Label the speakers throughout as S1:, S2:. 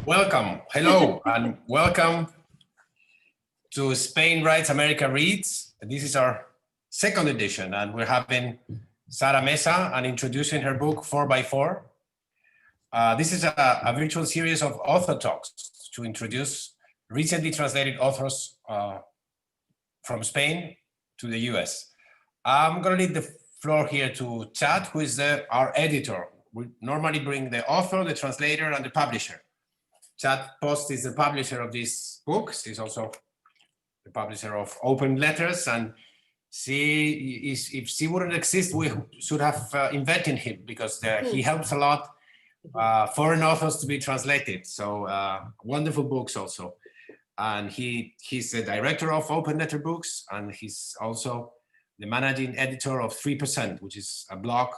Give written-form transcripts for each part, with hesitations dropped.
S1: Welcome, hello, and welcome to Spain Writes, America Reads. This is our second edition, and we're having Sara Mesa and introducing her book 4x4. This is a virtual series of author talks to introduce recently translated authors from Spain to the US. I'm going to leave the floor here to Chad, who is our editor. We normally bring the author, the translator, and the publisher. Chad Post is the publisher of these books. He's also the publisher of Open Letters, and if she wouldn't exist, we should have invented him, because he helps a lot foreign authors to be translated. So wonderful books also. And he's the director of Open Letter Books, and he's also the managing editor of 3%, which is a blog,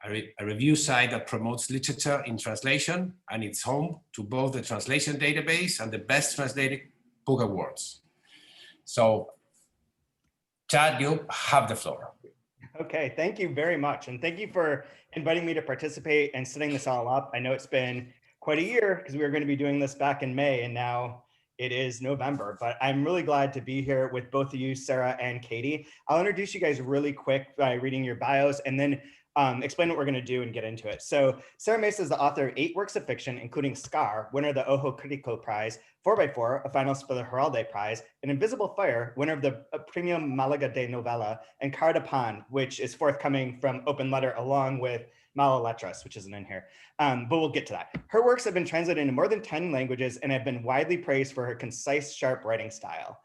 S1: a review site that promotes literature in translation, and it's home to both the translation database and the Best Translated Book Awards. So, Chad, you have the floor.
S2: Okay, thank you very much. And thank you for inviting me to participate and setting this all up. I know it's been quite a year, because we were going to be doing this back in May, and now it is November, but I'm really glad to be here with both of you, Sarah and Katie. I'll introduce you guys really quick by reading your bios, and then explain what we're going to do and get into it. So Sara Mesa is the author of 8 works of fiction, including Scar, winner of the Ojo Critico Prize, 4x4, a finalist for the Heralde Prize, and Invisible Fire, winner of the Premio Malaga de Novela, and Cara de Pan, which is forthcoming from Open Letter, along with Mala Letras, which isn't in here, but we'll get to that. Her works have been translated into more than 10 languages and have been widely praised for her concise, sharp writing style.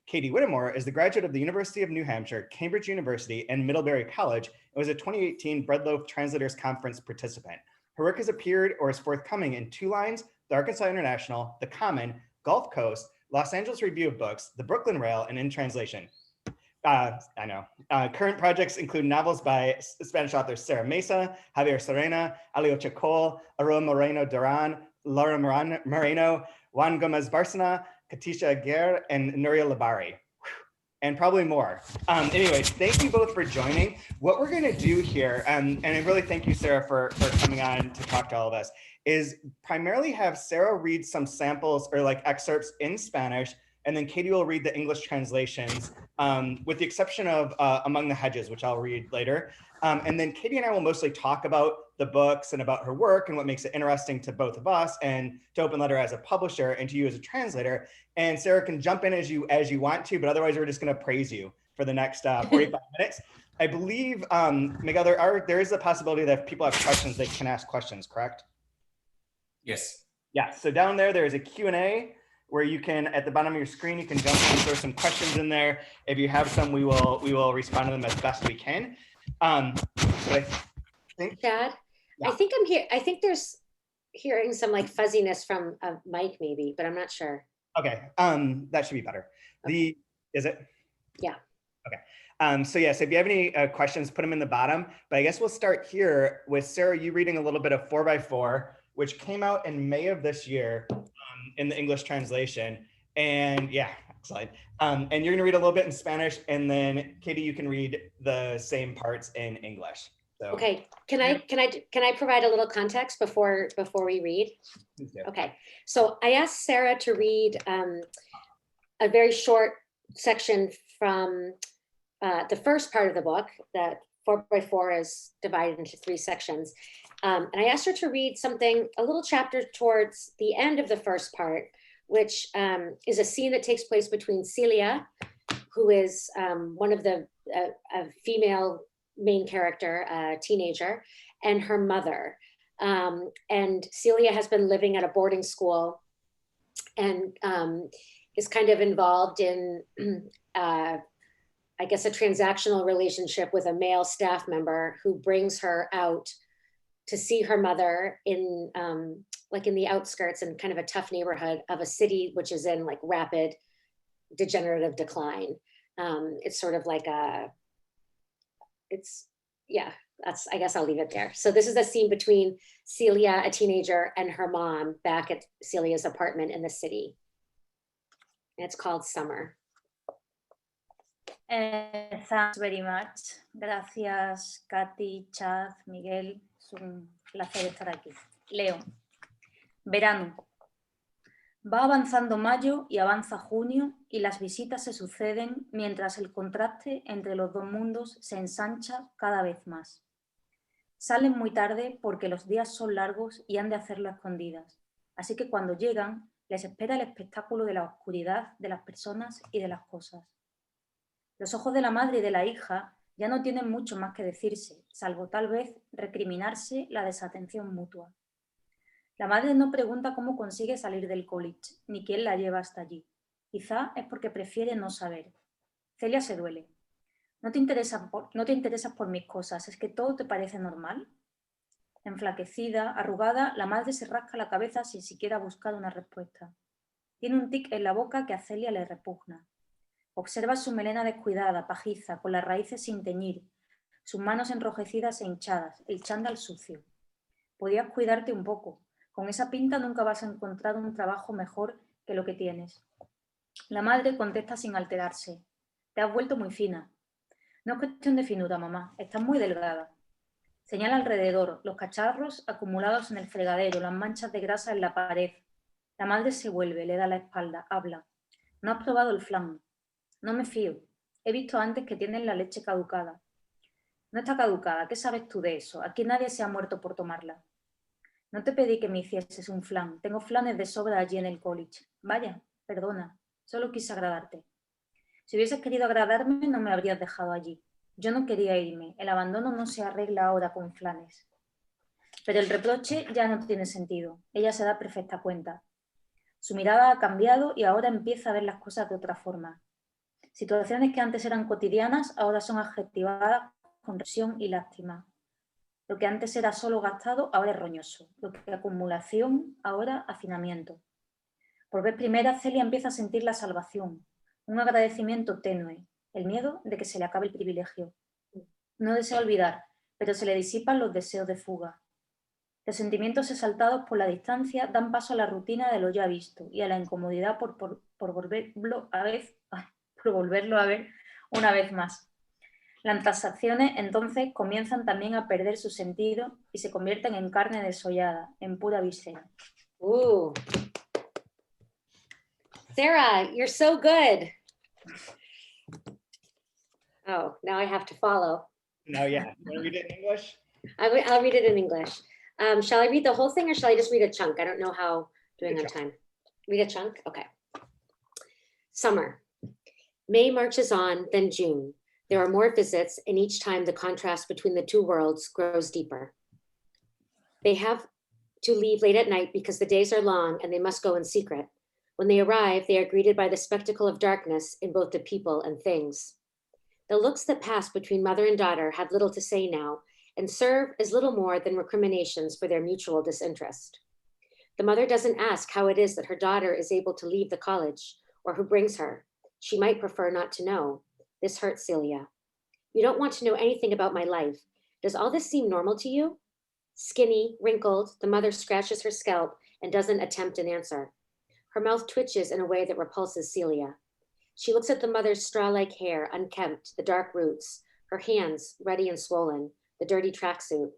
S2: Katie Whittemore is the graduate of the University of New Hampshire, Cambridge University, and Middlebury College, and was a 2018 Breadloaf Translators Conference participant. Her work has appeared or is forthcoming in 2 Lines, the Arkansas International, The Common, Gulf Coast, Los Angeles Review of Books, the Brooklyn Rail, and In Translation. Current projects include novels by Spanish authors Sara Mesa, Javier Serena, Alio Chacol, Aroa Moreno Duran, Laura Moreno, Juan Gomez Barcena, Katisha Aguirre, and Nuria Labari, and probably more. Anyways, thank you both for joining. What we're gonna do here, and I really thank you, Sarah, for coming on to talk to all of us, is primarily have Sarah read some samples or like excerpts in Spanish, and then Katie will read the English translations, with the exception of Among the Hedges, which I'll read later. And then Katie and I will mostly talk about the books and about her work and what makes it interesting to both of us and to Open Letter as a publisher and to you as a translator. And Sarah can jump in as you want to, but otherwise we're just going to praise you for the next 45 minutes. I believe, Miguel, there is a possibility that if people have questions, they can ask questions, correct?
S1: Yes.
S2: Yeah, so down there is a Q&A where you can, at the bottom of your screen, you can jump in and throw some questions in there. If you have some, we will respond to them as best we can. But I think,
S3: Chad,
S2: yeah.
S3: I think I'm here. I think there's hearing some like fuzziness from a mic maybe, but I'm not sure.
S2: Okay, that should be better.
S3: Okay.
S2: Is it?
S3: Yeah.
S2: Okay. So yes, if you have any questions, put them in the bottom. But I guess we'll start here with Sarah, you reading a little bit of 4x4, which came out in May of this year in the English translation. And yeah, excellent. And you're gonna read a little bit in Spanish, and then Katie, you can read the same parts in English. So,
S3: Okay, can I provide a little context before we read? Okay, so I asked Sarah to read a very short section from the first part of the book. That 4x4 is divided into 3 sections. And I asked her to read a little chapter towards the end of the first part, which is a scene that takes place between Celia, who is one of the female main character, a teenager, and her mother. And Celia has been living at a boarding school and is kind of involved in, I guess, a transactional relationship with a male staff member who brings her out to see her mother in like in the outskirts in kind of a tough neighborhood of a city, which is in like rapid degenerative decline. It's sort of like I guess I'll leave it there. So this is a scene between Celia, a teenager, and her mom back at Celia's apartment in the city. And it's called Summer.
S4: Thanks very much. Gracias, Katy, Chad, Miguel. Es un placer estar aquí. Leo. Verano. Va avanzando mayo y avanza junio y las visitas se suceden mientras el contraste entre los dos mundos se ensancha cada vez más. Salen muy tarde porque los días son largos y han de hacerlo a escondidas, así que cuando llegan les espera el espectáculo de la oscuridad de las personas y de las cosas. Los ojos de la madre y de la hija ya no tienen mucho más que decirse, salvo tal vez recriminarse la desatención mutua. La madre no pregunta cómo consigue salir del college, ni quién la lleva hasta allí. Quizá es porque prefiere no saber. Celia se duele. ¿No te interesas por mis cosas? ¿Es que todo te parece normal? Enflaquecida, arrugada, la madre se rasca la cabeza sin siquiera buscar una respuesta. Tiene un tic en la boca que a Celia le repugna. Observa su melena descuidada, pajiza, con las raíces sin teñir, sus manos enrojecidas e hinchadas, el chándal sucio. Podías cuidarte un poco. Con esa pinta nunca vas a encontrar un trabajo mejor que lo que tienes. La madre contesta sin alterarse. Te has vuelto muy fina. No es cuestión de finura, mamá. Estás muy delgada. Señala alrededor, los cacharros acumulados en el fregadero, las manchas de grasa en la pared. La madre se vuelve, le da la espalda, habla. ¿No has probado el flan? No me fío. He visto antes que tienen la leche caducada. No está caducada. ¿Qué sabes tú de eso? Aquí nadie se ha muerto por tomarla. No te pedí que me hicieses un flan. Tengo flanes de sobra allí en el college. Vaya, perdona. Solo quise agradarte. Si hubieses querido agradarme, no me habrías dejado allí. Yo no quería irme. El abandono no se arregla ahora con flanes. Pero el reproche ya no tiene sentido. Ella se da perfecta cuenta. Su mirada ha cambiado y ahora empieza a ver las cosas de otra forma. Situaciones que antes eran cotidianas ahora son adjetivadas con presión y lástima. Lo que antes era solo gastado, ahora es roñoso. Lo que acumulación, ahora hacinamiento. Por vez primera, Celia empieza a sentir la salvación, un agradecimiento tenue, el miedo de que se le acabe el privilegio. No desea olvidar, pero se le disipan los deseos de fuga. Los sentimientos exaltados por la distancia dan paso a la rutina de lo ya visto y a la incomodidad por volverlo a ver una vez más. Las transacciones entonces comienzan también a perder su sentido y se convierten en carne desollada, en pura víscera.
S3: Ooh. Sarah, you're so good. Oh, now I have to follow.
S2: No, yeah. You want to read it in English?
S3: I'll read it in English. Shall I read the whole thing or shall I just read a chunk? I don't know how doing on time. Read a chunk? Okay. Summer. May marches on, then June. There are more visits, and each time the contrast between the two worlds grows deeper. They have to leave late at night because the days are long and they must go in secret. When they arrive, they are greeted by the spectacle of darkness in both the people and things. The looks that pass between mother and daughter have little to say now and serve as little more than recriminations for their mutual disinterest. The mother doesn't ask how it is that her daughter is able to leave the college or who brings her. She might prefer not to know. This hurts Celia. You don't want to know anything about my life. Does all this seem normal to you? Skinny, wrinkled, the mother scratches her scalp and doesn't attempt an answer. Her mouth twitches in a way that repulses Celia. She looks at the mother's straw-like hair, unkempt, the dark roots, her hands, ruddy and swollen, the dirty tracksuit.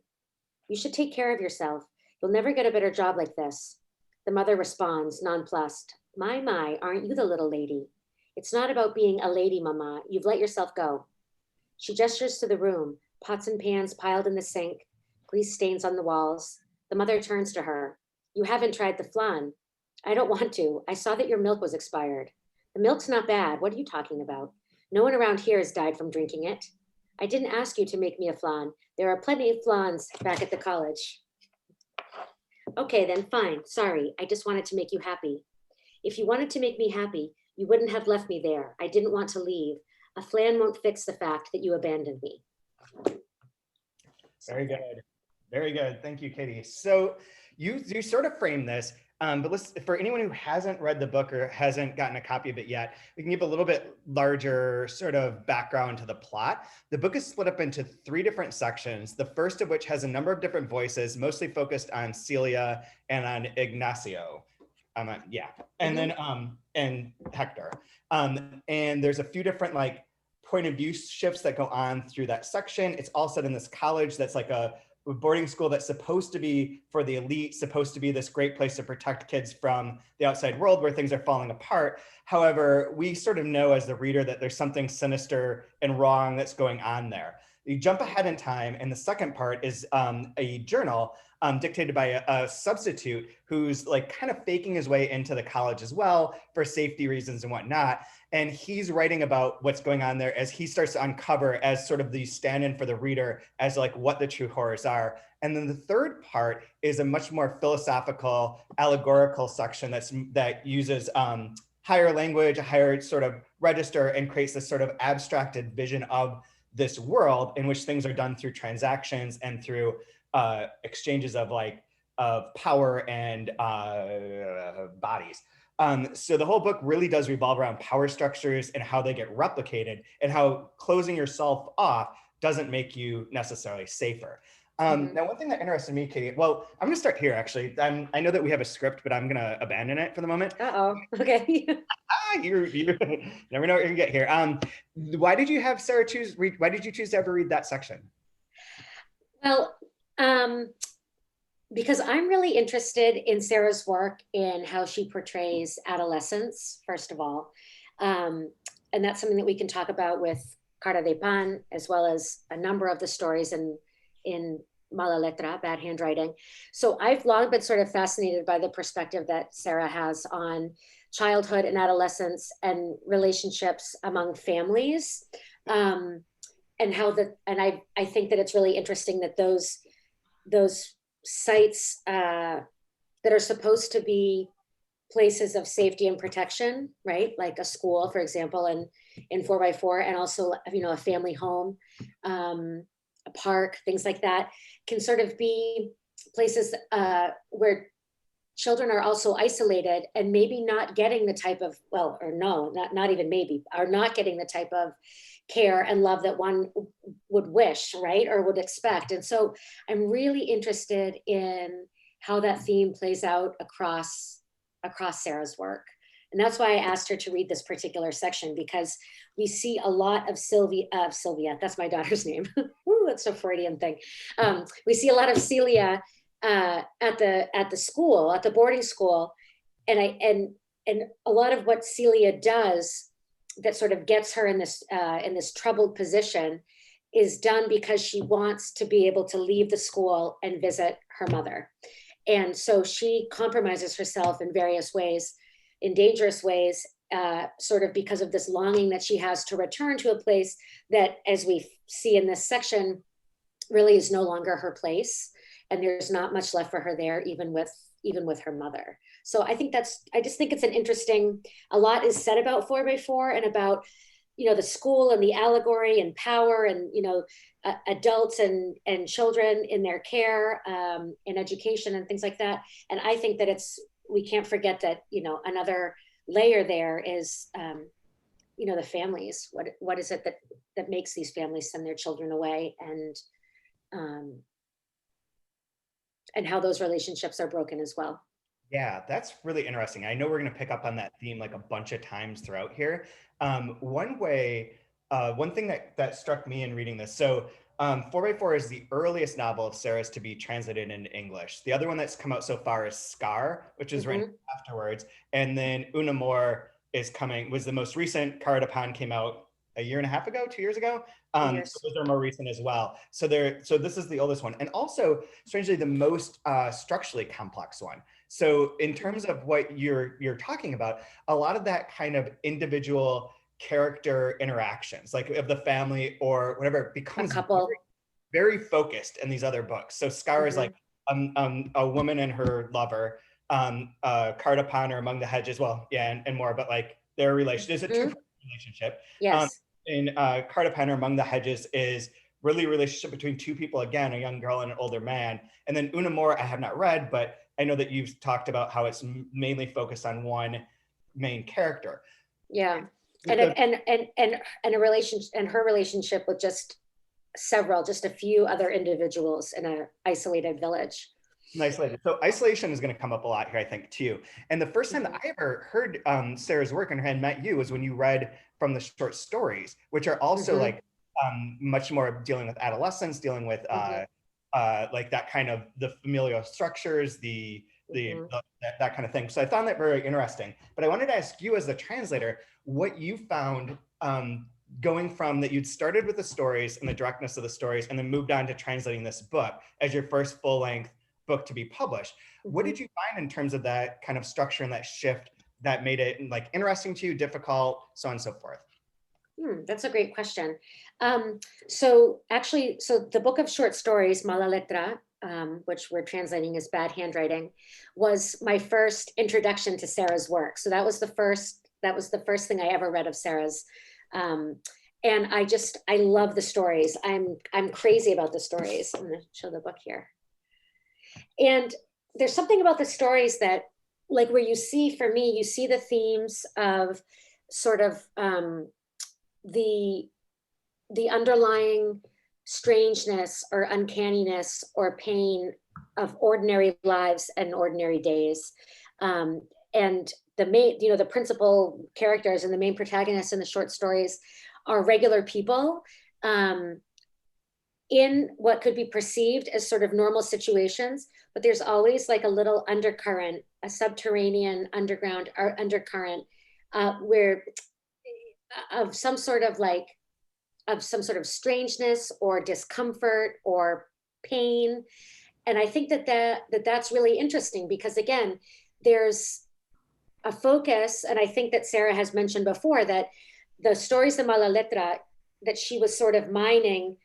S3: You should take care of yourself. You'll never get a better job like this. The mother responds, nonplussed. My, aren't you the little lady? It's not about being a lady, Mama. You've let yourself go. She gestures to the room, pots and pans piled in the sink, grease stains on the walls. The mother turns to her. You haven't tried the flan. I don't want to. I saw that your milk was expired. The milk's not bad. What are you talking about? No one around here has died from drinking it. I didn't ask you to make me a flan. There are plenty of flans back at the college. Okay, then fine. Sorry. I just wanted to make you happy. If you wanted to make me happy, you wouldn't have left me there. I didn't want to leave. A flan won't fix the fact that you abandoned me.
S2: Very good. Very good. Thank you, Katie. So you sort of framed this, but for anyone who hasn't read the book or hasn't gotten a copy of it yet, we can give a little bit larger sort of background to the plot. The book is split up into 3 different sections, the first of which has a number of different voices, mostly focused on Celia and on Ignacio. And then and Hector. And there's a few different like point of view shifts that go on through that section. It's all set in this college that's like a boarding school that's supposed to be for the elite, supposed to be this great place to protect kids from the outside world where things are falling apart. However, we sort of know as the reader that there's something sinister and wrong that's going on there. You jump ahead in time, and the second part is a journal dictated by a substitute who's like kind of faking his way into the college as well for safety reasons and whatnot. And he's writing about what's going on there as he starts to uncover as sort of the stand-in for the reader as like what the true horrors are. And then the third part is a much more philosophical, allegorical section that uses higher language, a higher sort of register, and creates this sort of abstracted vision of this world in which things are done through transactions and through exchanges of power and bodies. So the whole book really does revolve around power structures and how they get replicated, and how closing yourself off doesn't make you necessarily safer. Now, one thing that interested me, Katie, well, I'm going to start here, actually. I know that we have a script, but I'm going to abandon it for the moment.
S3: Uh-oh, okay.
S2: You never know what you're going to get here. Why did you have Sarah why did you choose to ever read that section?
S3: Well, because I'm really interested in Sarah's work in how she portrays adolescence, first of all. And that's something that we can talk about with Cara de Pan, as well as a number of the stories in Mala Letra, bad handwriting. So I've long been sort of fascinated by the perspective that Sarah has on childhood and adolescence and relationships among families. And I think that it's really interesting that those sites that are supposed to be places of safety and protection, right? Like a school, for example, in 4x4, and also, a family home, a park, things like that, can sort of be places where children are also isolated and maybe not getting the type of, not even maybe, are not getting the type of care and love that one would wish, right? Or would expect. And so I'm really interested in how that theme plays out across Sarah's work. And that's why I asked her to read this particular section, because we see a lot of Sylvia, that's my daughter's name. Ooh, that's a Freudian thing. We see a lot of Celia at the school, at the boarding school. And a lot of what Celia does that sort of gets her in this troubled position is done because she wants to be able to leave the school and visit her mother. And so she compromises herself in various ways, in dangerous ways, sort of because of this longing that she has to return to a place that, as we see in this section, really is no longer her place. And there's not much left for her there, even with her mother. So I just think it's an interesting, a lot is said about 4x4 and about, the school and the allegory and power and, adults and children in their care, in education and things like that. And I think that we can't forget that, another layer there is, the families. What is it that makes these families send their children away, and how those relationships are broken as well.
S2: Yeah, that's really interesting. I know we're going to pick up on that theme like a bunch of times throughout here. One thing that struck me in reading this, so 4x4 is the earliest novel of Sarah's to be translated into English. The other one that's come out so far is Scar, which is written afterwards. And then Una More was the most recent. Cara de Pan came out a year and a half ago, 2 years ago. So those are more recent as well. So this is the oldest one. And also, strangely, the most structurally complex one. So in terms of what you're talking about, a lot of that kind of individual character interactions, like of the family or whatever, becomes
S3: a couple.
S2: Very, very focused in these other books. So Scar is like a woman and her lover, Cara de Pan or Among the Hedges, and more, but like their relationship is a two-person relationship.
S3: Yes.
S2: And Cara de Pan or Among the Hedges is really a relationship between two people, again, a young girl and an older man. And then Una More, I have not read, but I know that you've talked about how it's mainly focused on one main character.
S3: Yeah, and a relationship, and her relationship with just a few other individuals in an isolated village.
S2: Isolated. So isolation is going to come up a lot here, I think, too. And the first time that I ever heard Sarah's work and had met you was when you read from the short stories, which are also like much more dealing with adolescence, dealing with like that kind of the familial structures, that kind of thing. So I found that very interesting. But I wanted to ask you as the translator, what you found going from that you'd started with the stories and the directness of the stories and then moved on to translating this book as your first full-length book to be published. What did you find in terms of that kind of structure and that shift that made it like interesting to you, difficult, so on and so forth?
S3: That's a great question. So the book of short stories, Mala Letra, which we're translating as Bad Handwriting, was my first introduction to Sara's work. So that was the first thing I ever read of Sara's. And I love the stories. I'm crazy about the stories. I'm gonna show the book here. And there's something about the stories that, like, where you see the themes of sort of the underlying strangeness or uncanniness or pain of ordinary lives and ordinary days. And the principal characters and the main protagonists in the short stories are regular people in what could be perceived as sort of normal situations, but there's always like a little undercurrent, a subterranean underground or undercurrent where of some sort of strangeness or discomfort or pain. And I think that's really interesting because, again, there's a focus, and I think that Sara has mentioned before that the stories of Mala Letra, that she was sort of mining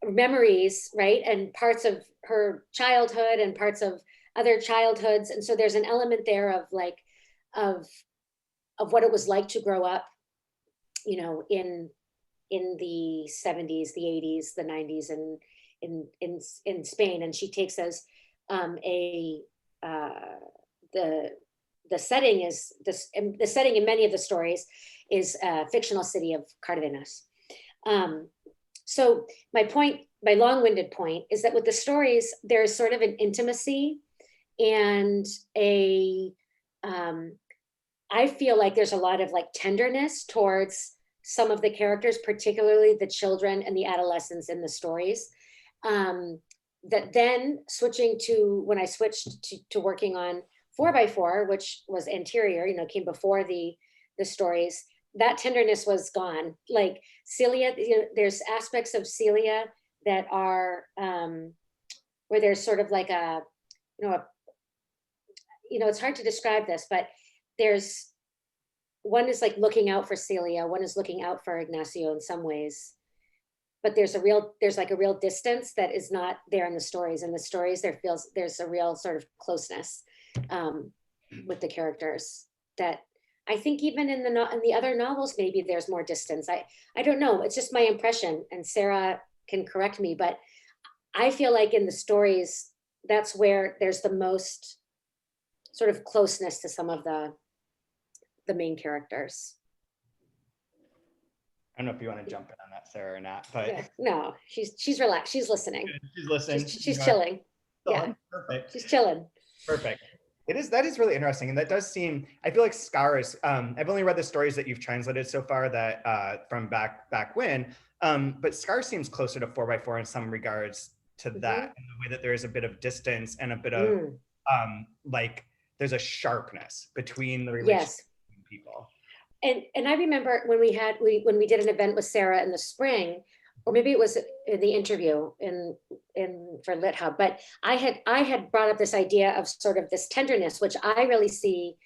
S3: memories, right? And parts of her childhood and parts of other childhoods. And so there's an element there of what it was like to grow up, in the 70s, the 80s, the 90s, and in Spain. And she takes us the setting is this, and the setting in many of the stories is a fictional city of Cardenas. So my long-winded point is that with the stories, there's sort of an intimacy and I feel like there's a lot of like tenderness towards some of the characters, particularly the children and the adolescents in the stories. That then when I switched to working on 4x4, which was anterior, came before the stories, that tenderness was gone. Like Celia, there's aspects of Celia that are where there's sort of like it's hard to describe this, but one is like looking out for Celia, one is looking out for Ignacio in some ways, but there's like a real distance that is not there in the stories. In the stories, there's a real sort of closeness with the characters that I think even in the other novels, maybe there's more distance. I don't know. It's just my impression, and Sara can correct me, but I feel like in the stories, that's where there's the most sort of closeness to some of the main characters.
S2: I don't know if you want to jump in on that, Sara, or not, but
S3: yeah, no, she's relaxed. She's listening.
S2: She's listening.
S3: She's chilling. Yeah,
S2: perfect.
S3: She's chilling.
S2: Perfect. That is really interesting, and that does seem. I feel like Scar is. I've only read the stories that you've translated so far that from back when, but Scar seems closer to 4x4 in some regards to that, in the way that there is a bit of distance and a bit of like there's a sharpness between the relationship between people.
S3: And I remember when we did an event with Sara in the spring, or maybe it was in the interview for Lit Hub, but I had brought up this idea of sort of this tenderness, which I really see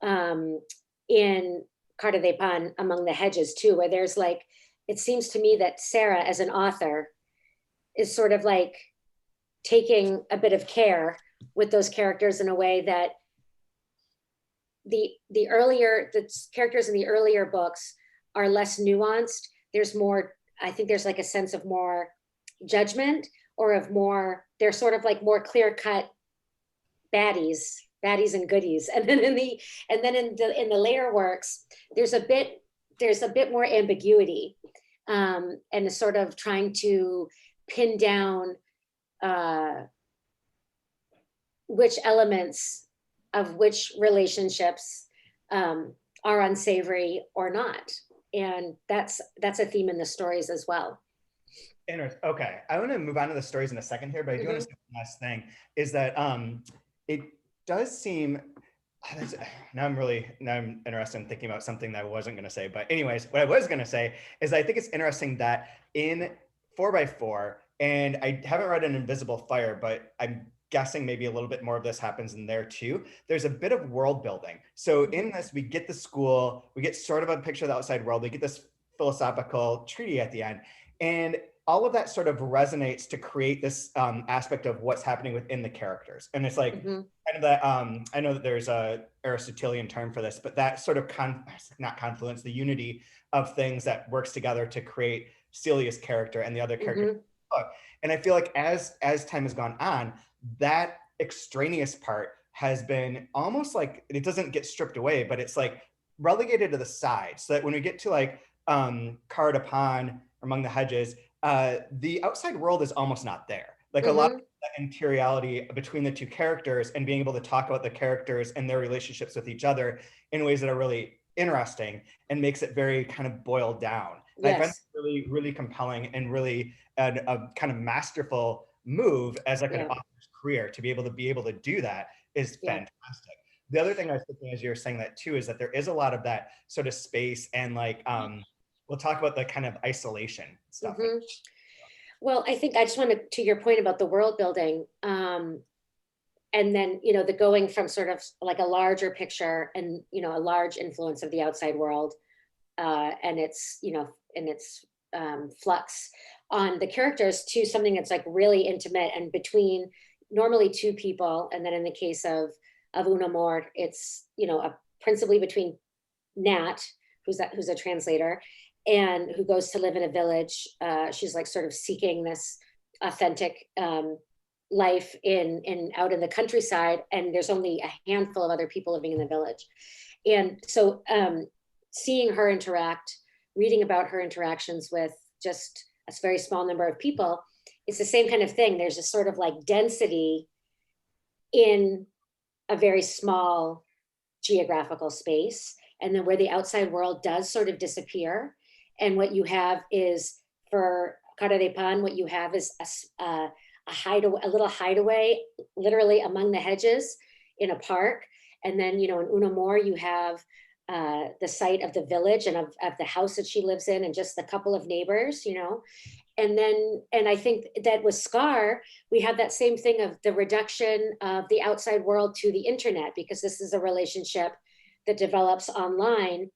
S3: in Carta de Pan among the Hedges too, where there's like, it seems to me that Sara as an author is sort of like taking a bit of care with those characters in a way that the characters in the earlier books are less nuanced. There's more, I think there's like a sense of more judgment or of more, they're sort of like more clear-cut baddies and goodies. And then in the later works, there's a bit more ambiguity and sort of trying to pin down which elements of which relationships are unsavory or not. And that's a theme in the stories as well.
S2: Okay, I want to move on to the stories in a second here, but I do want to say one last thing, is that it does seem, now I'm interested in thinking about something that I wasn't going to say, but anyways, what I was going to say is I think it's interesting that in 4x4, and I haven't read An Invisible Fire, but I'm guessing maybe a little bit more of this happens in there too. There's a bit of world building. So in this, we get the school, we get sort of a picture of the outside world, we get this philosophical treaty at the end, and all of that sort of resonates to create this aspect of what's happening within the characters. And it's like, kind of that, I know that there's a Aristotelian term for this, but that sort of, not confluence, the unity of things that works together to create Celia's character and the other character. And I feel like as time has gone on, that extraneous part has been almost like, it doesn't get stripped away, but it's like relegated to the side, so that when we get to like Card upon Among the Hedges, the outside world is almost not there. Like a lot of that interiority between the two characters and being able to talk about the characters and their relationships with each other in ways that are really interesting and makes it very kind of boiled down. I find it really, really compelling and really a kind of masterful move as like an author's career to be able to do that is fantastic. The other thing I was thinking as you were saying that too is that there is a lot of that sort of space and like we'll talk about the kind of isolation stuff.
S3: Well, I think I just wanted to your point about the world building, and then, you know, the going from sort of like a larger picture and, you know, a large influence of the outside world and its, you know, and its flux on the characters to something that's like really intimate and between normally two people. And then in the case of Un Amor, it's, you know, principally between Nat, who's a translator, and who goes to live in a village. She's like sort of seeking this authentic life out in the countryside, and there's only a handful of other people living in the village. And so seeing her interact, reading about her interactions with just a very small number of people, it's the same kind of thing. There's a sort of like density in a very small geographical space, and then where the outside world does sort of disappear. And what you have is, for Cara de Pan, what you have is a little hideaway, literally among the hedges in a park. And then, you know, in Un Amor, you have the site of the village and of the house that she lives in and just a couple of neighbors, you know. And then, and I think that with Scar, we have that same thing of the reduction of the outside world to the internet, because this is a relationship that develops online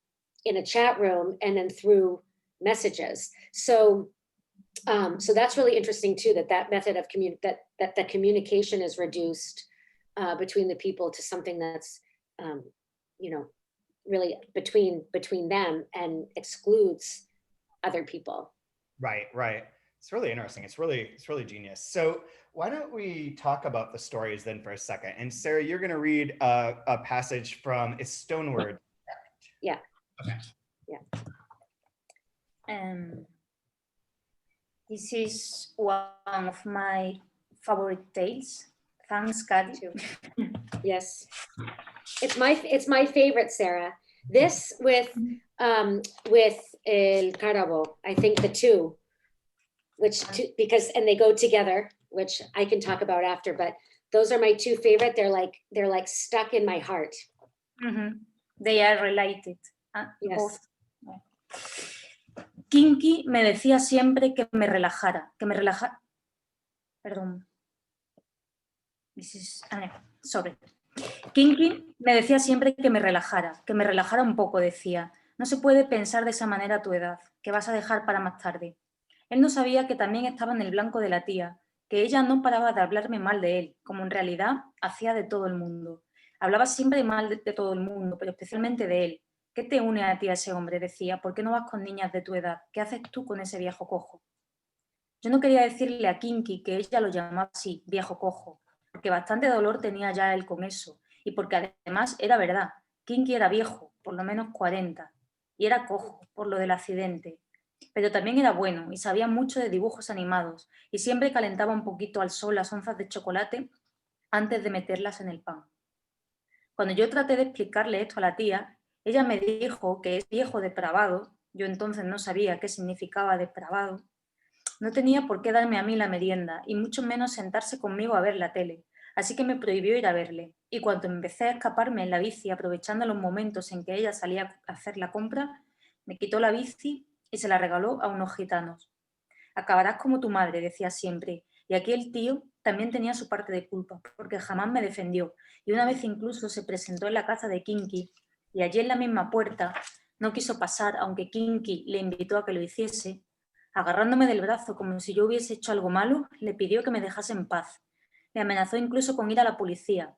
S3: in a chat room and then through messages. So so that's really interesting too, that method of that the communication is reduced between the people to something that's you know, really between them and excludes other people.
S2: Right. It's really interesting. It's really genius. So why don't we talk about the stories then for a second? And Sarah, you're going to read a passage from Stoneword.
S3: Yeah.
S2: Okay.
S3: Yeah.
S4: This is one of my favorite tales. Thanks, Katie.
S3: Yes, it's my favorite, Sarah. This with El Carabo, I think the two, because they go together, which I can talk about after. But those are my two favorite. They're like stuck in my heart.
S4: They are related.
S3: Yes.
S4: Both. Kinky me decía siempre que me relajara, Perdón. Sorry. Kinky me decía siempre que me relajara un poco, decía. No se puede pensar de esa manera a tu edad, que vas a dejar para más tarde. Él no sabía que también estaba en el blanco de la tía, que ella no paraba de hablarme mal de él, como en realidad hacía de todo el mundo. Hablaba siempre mal de todo el mundo, pero especialmente de él. ¿Qué te une a ti a ese hombre?, decía. ¿Por qué no vas con niñas de tu edad? ¿Qué haces tú con ese viejo cojo? Yo no quería decirle a Kinky que ella lo llamaba así, viejo cojo, porque bastante dolor tenía ya él con eso, y porque además era verdad. Kinky era viejo, por lo menos 40, y era cojo por lo del accidente. Pero también era bueno y sabía mucho de dibujos animados, y siempre calentaba un poquito al sol las onzas de chocolate antes de meterlas en el pan. Cuando yo traté de explicarle esto a la tía, ella me dijo que es viejo depravado. Yo entonces no sabía qué significaba depravado. No tenía por qué darme a mí la merienda y mucho menos sentarse conmigo a ver la tele, así que me prohibió ir a verle. Y cuando empecé a escaparme en la bici, aprovechando los momentos en que ella salía a hacer la compra, me quitó la bici y se la regaló a unos gitanos. Acabarás como tu madre, decía siempre, y aquí el tío también tenía su parte de culpa, porque jamás me defendió, y una vez incluso se presentó en la casa de Kinky, y allí en la misma puerta no quiso pasar, aunque Kinky le invitó a que lo hiciese. Agarrándome del brazo como si yo hubiese hecho algo malo, le pidió que me dejase en paz. Le amenazó incluso con ir a la policía.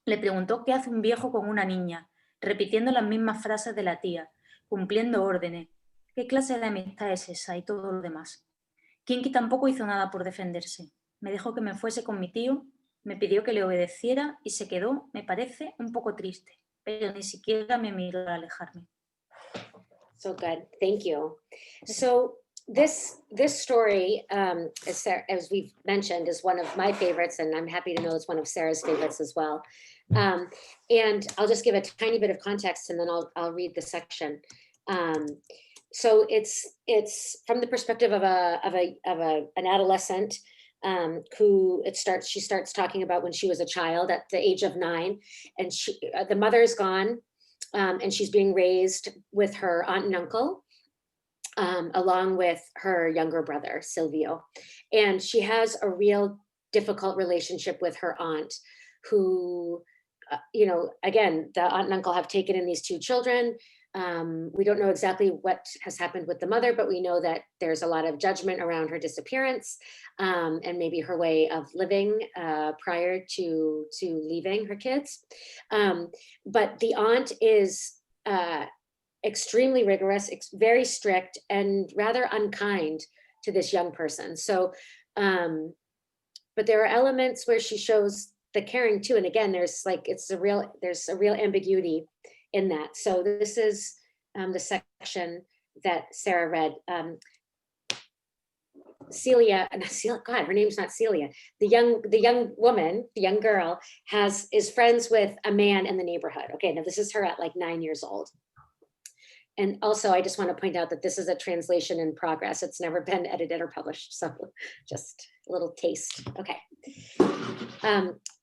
S4: Le preguntó qué hace un viejo con una niña, repitiendo las mismas frases de la tía, cumpliendo órdenes. ¿Qué clase de amistad es esa? Y todo lo demás. Kinky tampoco hizo nada por defenderse. Me dejó que me fuese con mi tío, me pidió que le obedeciera y se quedó, me parece, un poco triste, pero ni siquiera me miró al alejarme.
S3: So good, thank you. So this story, as we've mentioned, is one of my favorites, and I'm happy to know it's one of Sarah's favorites as well. And I'll just give a tiny bit of context, and then I'll read the section. So it's from the perspective of an adolescent who she starts talking about when she was a child at the age of 9, and the mother is gone, and she's being raised with her aunt and uncle, along with her younger brother Silvio, and she has a real difficult relationship with her aunt, who, again, the aunt and uncle have taken in these 2 children. We don't know exactly what has happened with the mother, but we know that there's a lot of judgment around her disappearance, and maybe her way of living prior to leaving her kids. But the aunt is extremely rigorous, very strict, and rather unkind to this young person. So, but there are elements where she shows the caring too. And again, there's a real ambiguity in that. So this is the section that Sarah read. Celia, God, her name's not Celia. The young woman, the young girl, is friends with a man in the neighborhood. Okay, now this is her at like 9 years old. And also, I just want to point out that this is a translation in progress. It's never been edited or published, so just a little taste. Okay.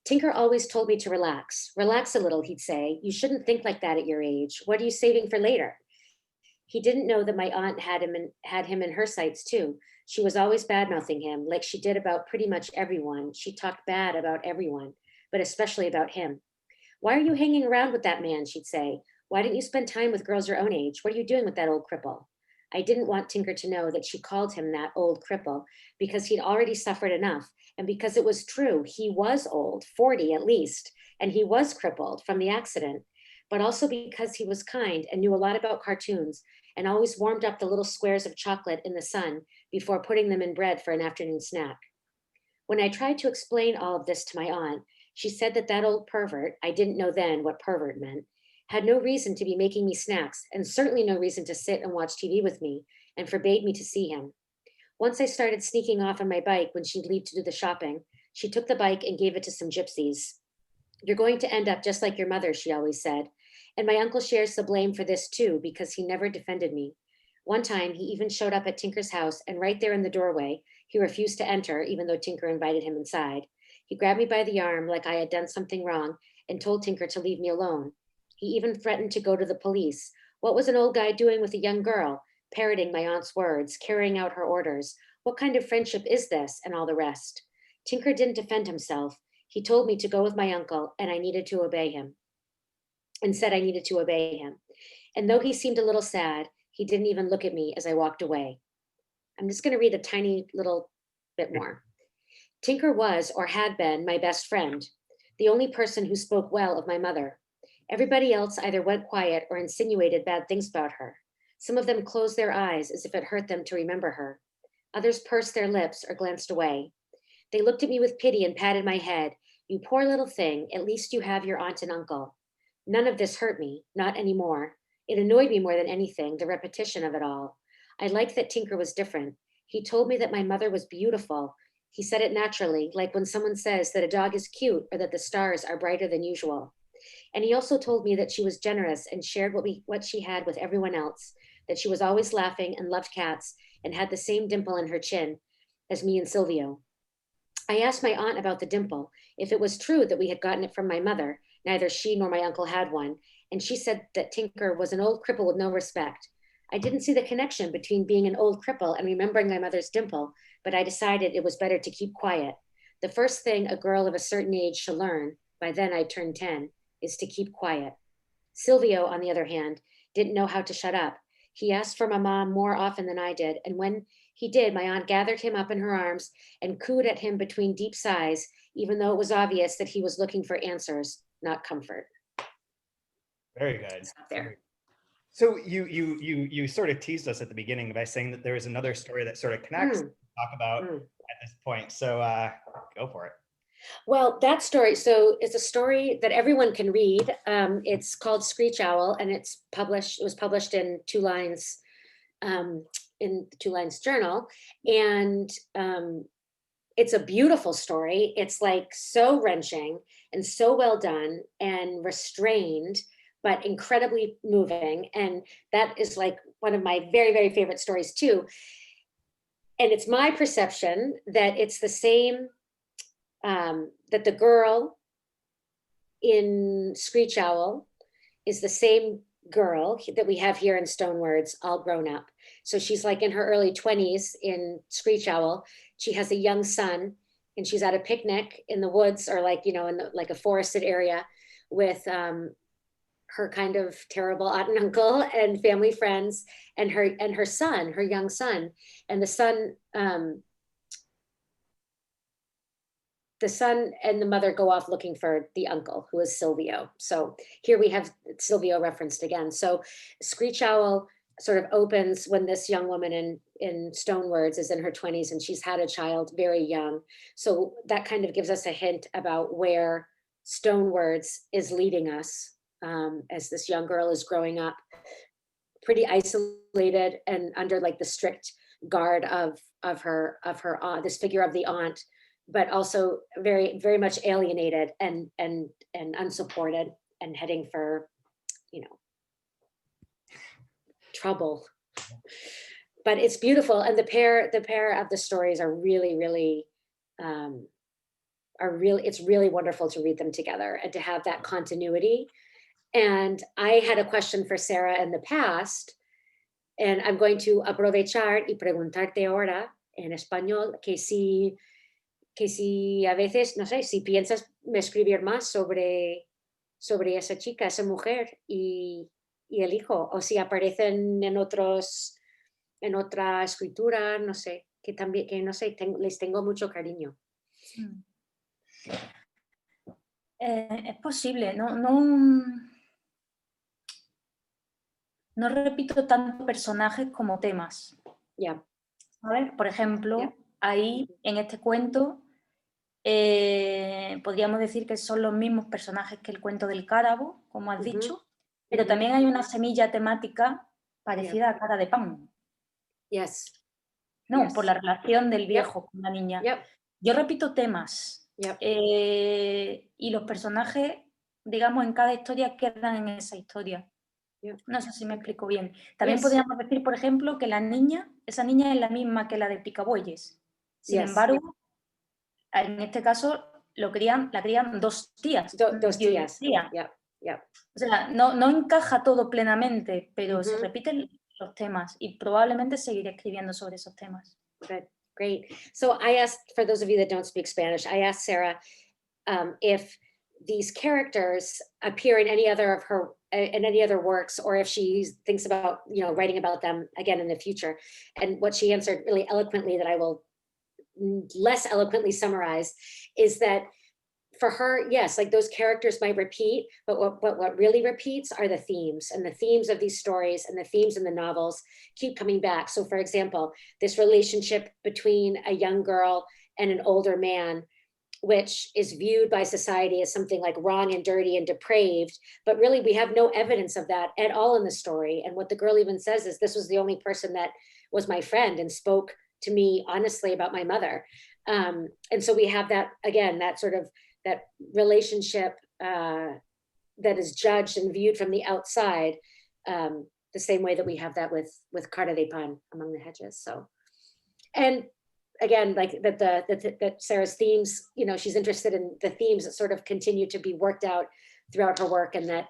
S3: Tinker always told me to relax. Relax a little, he'd say. You shouldn't think like that at your age. What are you saving for later? He didn't know that my aunt had him in her sights too. She was always bad-mouthing him, like she did about pretty much everyone. She talked bad about everyone, but especially about him. Why are you hanging around with that man, she'd say. Why didn't you spend time with girls your own age? What are you doing with that old cripple? I didn't want Tinker to know that she called him that old cripple, because he'd already suffered enough, and because it was true. He was old, 40 at least, and he was crippled from the accident, but also because he was kind and knew a lot about cartoons and always warmed up the little squares of chocolate in the sun before putting them in bread for an afternoon snack. When I tried to explain all of this to my aunt, she said that old pervert, I didn't know then what pervert meant, had no reason to be making me snacks, and certainly no reason to sit and watch TV with me, and forbade me to see him. Once I started sneaking off on my bike when she'd leave to do the shopping, she took the bike and gave it to some gypsies. You're going to end up just like your mother, she always said. And my uncle shares the blame for this too, because he never defended me. One time, he even showed up at Tinker's house, and right there in the doorway, he refused to enter, even though Tinker invited him inside. He grabbed me by the arm like I had done something wrong and told Tinker to leave me alone. He even threatened to go to the police. What was an old guy doing with a young girl? Parroting my aunt's words, carrying out her orders. What kind of friendship is this? And all the rest. Tinker didn't defend himself. He told me to go with my uncle, and I needed to obey him. And said I needed to obey him. And though he seemed a little sad, he didn't even look at me as I walked away. I'm just going to read a tiny little bit more. Tinker was, or had been, my best friend, the only person who spoke well of my mother. Everybody else either went quiet or insinuated bad things about her. Some of them closed their eyes as if it hurt them to remember her. Others pursed their lips or glanced away. They looked at me with pity and patted my head. You poor little thing, at least you have your aunt and uncle. None of this hurt me, not anymore. It annoyed me more than anything, the repetition of it all. I liked that Tinker was different. He told me that my mother was beautiful. He said it naturally, like when someone says that a dog is cute or that the stars are brighter than usual. And he also told me that she was generous and shared what she had with everyone else, that she was always laughing and loved cats and had the same dimple in her chin, as me and Silvio. I asked my aunt about the dimple, if it was true that we had gotten it from my mother. Neither she nor my uncle had one, and she said that Tinker was an old cripple with no respect. I didn't see the connection between being an old cripple and remembering my mother's dimple, but I decided it was better to keep quiet. The first thing a girl of a certain age should learn, by then I turned 10, is to keep quiet. Silvio, on the other hand, didn't know how to shut up. He asked for my mom more often than I did, and when he did, my aunt gathered him up in her arms and cooed at him between deep sighs, even though it was obvious that he was looking for answers, not comfort.
S2: Very good.
S3: Stop there.
S2: So you sort of teased us at the beginning by saying that there was another story that sort of connects to talk about at this point. So go for it.
S3: Well, that story, so it's a story that everyone can read. It's called Screech Owl, and it was published in Two Lines, in the Two Lines Journal. And it's a beautiful story. It's like so wrenching and so well done and restrained, but incredibly moving. And that is like one of my very, very favorite stories too. And it's my perception that it's the same, that the girl in Screech Owl is the same girl that we have here in Stonewords, all grown up. So she's like in her early 20s in Screech Owl. She has a young son, and she's at a picnic in the woods, or like, you know, in like a forested area with her kind of terrible aunt and uncle and family friends, and her son, her young son. And the son and the mother go off looking for the uncle, who is Silvio. So here we have Silvio referenced again. So Screech Owl sort of opens when this young woman in Stonewords is in her 20s, and she's had a child very young. So that kind of gives us a hint about where Stonewords is leading us, as this young girl is growing up, pretty isolated and under like the strict guard of her aunt, this figure of the aunt, but also very, very much alienated and unsupported, and heading for, you know, trouble. But it's beautiful, and the pair of the stories are really, really, it's really wonderful to read them together and to have that continuity. And I had a question for Sara in the past, and I'm going to aprovechar y preguntarte ahora en español que si a veces, no sé, si piensas escribir más sobre esa chica, esa mujer y el hijo, o si aparecen en otra escritura, no sé, que también, que no sé, les tengo mucho cariño.
S4: Es posible, no repito tanto personajes como temas.
S3: Yeah.
S4: ¿Sabes? Por ejemplo, ahí en este cuento podríamos decir que son los mismos personajes que el cuento del cárabo, como has dicho, pero también hay una semilla temática parecida a Cara de Pan.
S3: Yes.
S4: No, por la relación del viejo con la niña. Yo repito temas y los personajes, digamos, en cada historia quedan en esa historia. No sé si me explico bien. También podríamos decir, por ejemplo, que esa niña es la misma que la de Picabueyes. Sin embargo, en este caso la crían dos tías.
S3: Dos tías.
S4: O sea, no encaja todo plenamente, pero se repiten los temas y probablemente seguiré escribiendo sobre esos temas.
S3: Great. So I asked, for those of you that don't speak Spanish, I asked Sara if these characters appear in any other of her works, or if she thinks about, you know, writing about them again in the future. And what she answered really eloquently, that I will less eloquently summarize, is that for her, yes, like those characters might repeat, but what really repeats are the themes, and the themes of these stories and the themes in the novels keep coming back. So for example, this relationship between a young girl and an older man, which is viewed by society as something like wrong and dirty and depraved, but really we have no evidence of that at all in the story. And what the girl even says is, this was the only person that was my friend and spoke to me honestly about my mother. And so we have that, again, that sort of, that relationship that is judged and viewed from the outside, the same way that we have that with Cara de Pan, Among the Hedges. So, and again, like that Sarah's themes, you know, she's interested in the themes that sort of continue to be worked out throughout her work, and that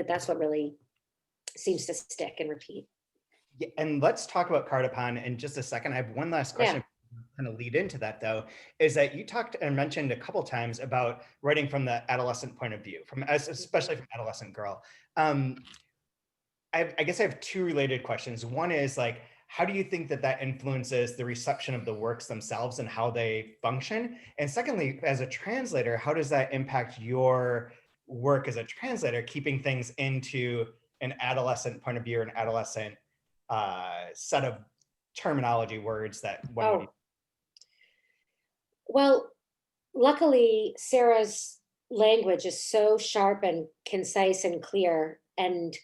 S3: that's what really seems to stick and repeat.
S2: Yeah, and let's talk about Cardapon in just a second. I have one last question. Kind of lead into that though, is that you talked and mentioned a couple times about writing from the adolescent point of view, especially from adolescent girl. I guess I have two related questions. One is like, how do you think that influences the reception of the works themselves and how they function? And secondly, as a translator, how does that impact your work as a translator, keeping things into an adolescent point of view or an adolescent set of terminology words that one would...
S3: Well, luckily, Sarah's language is so sharp and concise and clear and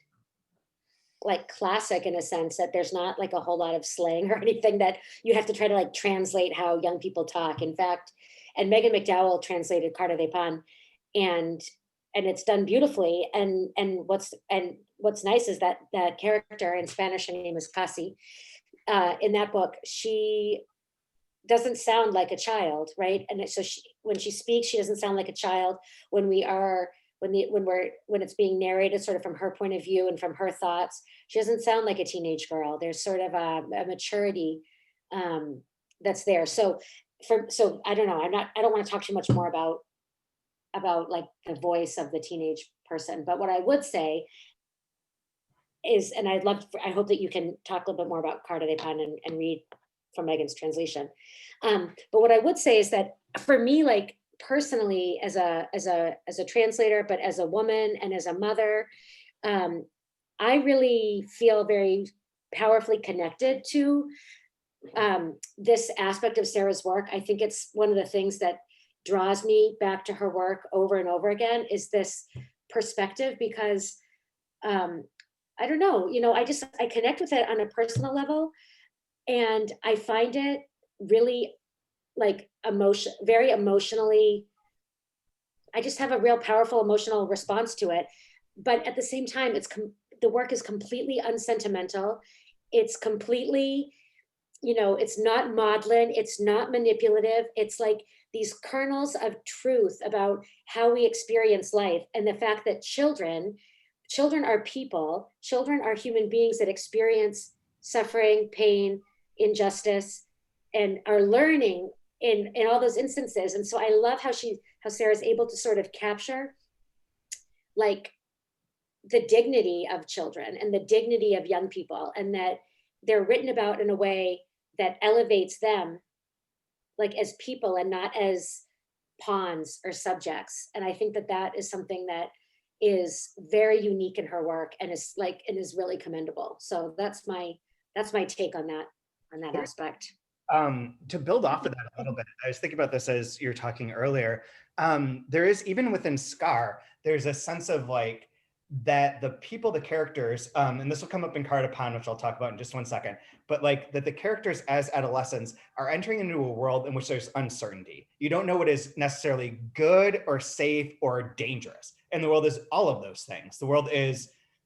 S3: like classic in a sense that there's not like a whole lot of slang or anything that you have to try to like translate how young people talk. In fact, and Megan McDowell translated Carta de Pan, and it's done beautifully. And what's nice is that that character in Spanish, her name is Casi, in that book, she doesn't sound like a child, right? And so when she speaks, she doesn't sound like a child. When it's being narrated sort of from her point of view and from her thoughts, she doesn't sound like a teenage girl. There's sort of a maturity that's there. So I don't know. I don't want to talk too much more about like the voice of the teenage person. But what I would say is, and I hope that you can talk a little bit more about Carta de Pan and read from Megan's translation. But what I would say is that for me, like personally, as a translator, but as a woman and as a mother, I really feel very powerfully connected to this aspect of Sarah's work. I think it's one of the things that draws me back to her work over and over again is this perspective, because I don't know, you know, I connect with it on a personal level, and I find it really like very emotionally, I just have a real powerful emotional response to it. But at the same time, the work is completely unsentimental. It's completely, you know, it's not maudlin, it's not manipulative. It's like these kernels of truth about how we experience life, and the fact that children are people, children are human beings that experience suffering, pain, injustice, and are learning in all those instances. And so I love how Sarah's able to sort of capture like the dignity of children and the dignity of young people, and that they're written about in a way that elevates them like as people and not as pawns or subjects. And I think that is something that is very unique in her work and is really commendable. So that's my take on that aspect.
S2: To build off of that a little bit, I was thinking about this as you're talking earlier. There is, even within Scar, there's a sense of like that the characters, and this will come up in Carta Pan, which I'll talk about in just one second, but like that the characters as adolescents are entering into a world in which there's uncertainty. You don't know what is necessarily good or safe or dangerous. And the world is all of those things.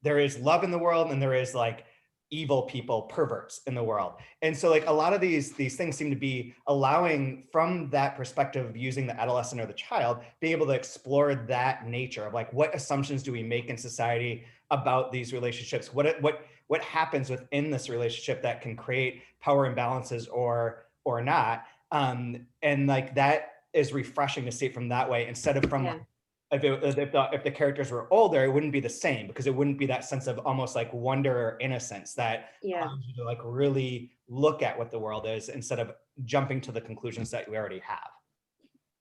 S2: There is love in the world, and there is like evil people, perverts in the world. And so like a lot of these things seem to be allowing, from that perspective of using the adolescent or the child, being able to explore that nature of like, what assumptions do we make in society about these relationships? What happens within this relationship that can create power imbalances or not? And like that is refreshing to see it from that way, instead of from like, if the characters were older, it wouldn't be the same, because it wouldn't be that sense of almost like wonder or innocence that allows you to like really look at what the world is instead of jumping to the conclusions that we already have.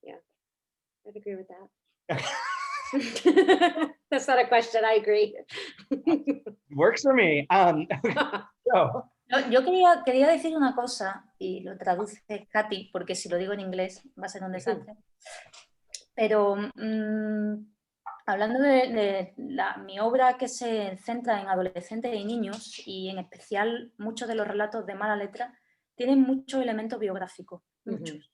S3: Yeah, I'd agree with that. That's not a question, I agree.
S2: Works for me. So.
S4: Yo quería decir una cosa, y lo traduce Katy, porque si lo digo en inglés va a ser un desastre. Pero hablando de mi obra, que se centra en adolescentes y niños, y en especial muchos de los relatos de mala letra, tienen muchos elementos biográficos, muchos.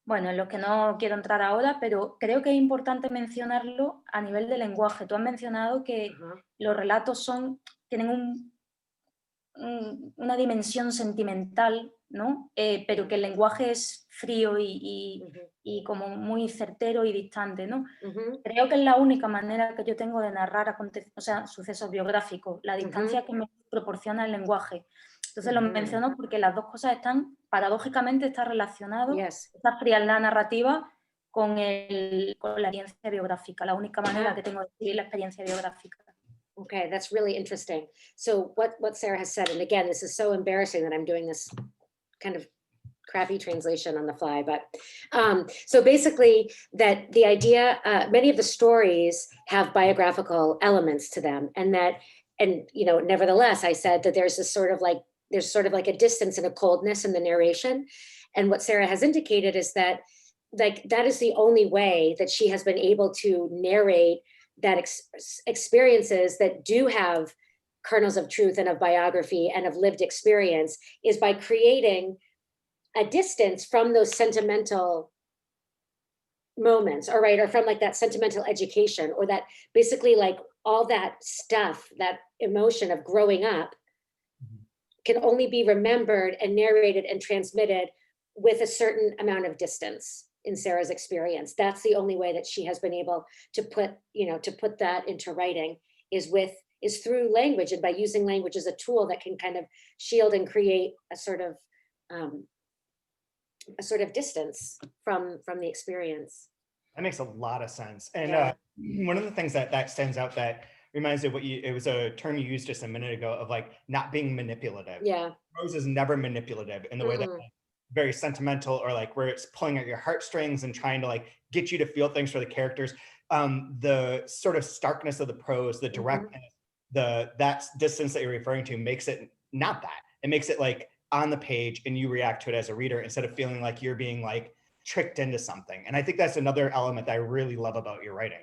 S4: Bueno, en los que no quiero entrar ahora, pero creo que es importante mencionarlo a nivel de lenguaje. Tú has mencionado que los relatos tienen una dimensión sentimental, ¿no? Pero que el lenguaje es frío y como muy certero y distante, ¿no? Creo que es la única manera que yo tengo de narrar sucesos biográficos, la distancia que me proporciona el lenguaje. Entonces lo menciono porque las dos cosas paradójicamente están relacionadas, esta frialdad narrativa con la experiencia biográfica, la única manera que tengo de escribir la experiencia biográfica.
S3: Okay, that's really interesting. So what Sara has said, and again, this is so embarrassing that I'm doing this kind of crappy translation on the fly, but so basically that the idea, many of the stories have biographical elements to them, and nevertheless, I said that there's sort of like a distance and a coldness in the narration. And what Sara has indicated is that that is the only way that she has been able to narrate that experiences that do have kernels of truth and of biography and of lived experience is by creating a distance from those sentimental moments, or from like that sentimental education, or that basically like all that stuff, that emotion of growing up can only be remembered and narrated and transmitted with a certain amount of distance. In Sara's experience, that's the only way that she has been able to put that into writing is through language, and by using language as a tool that can kind of shield and create a sort of distance from the experience.
S2: That makes a lot of sense. And one of the things that stands out that reminds me of it was a term you used just a minute ago of like not being manipulative.
S3: Yeah.
S2: Prose is never manipulative in the way that very sentimental, or like where it's pulling at your heartstrings and trying to like get you to feel things for the characters. The sort of starkness of the prose, the directness, that distance that you're referring to makes it not that. It makes it like on the page and you react to it as a reader instead of feeling like you're being like tricked into something. And I think that's another element that I really love about your writing.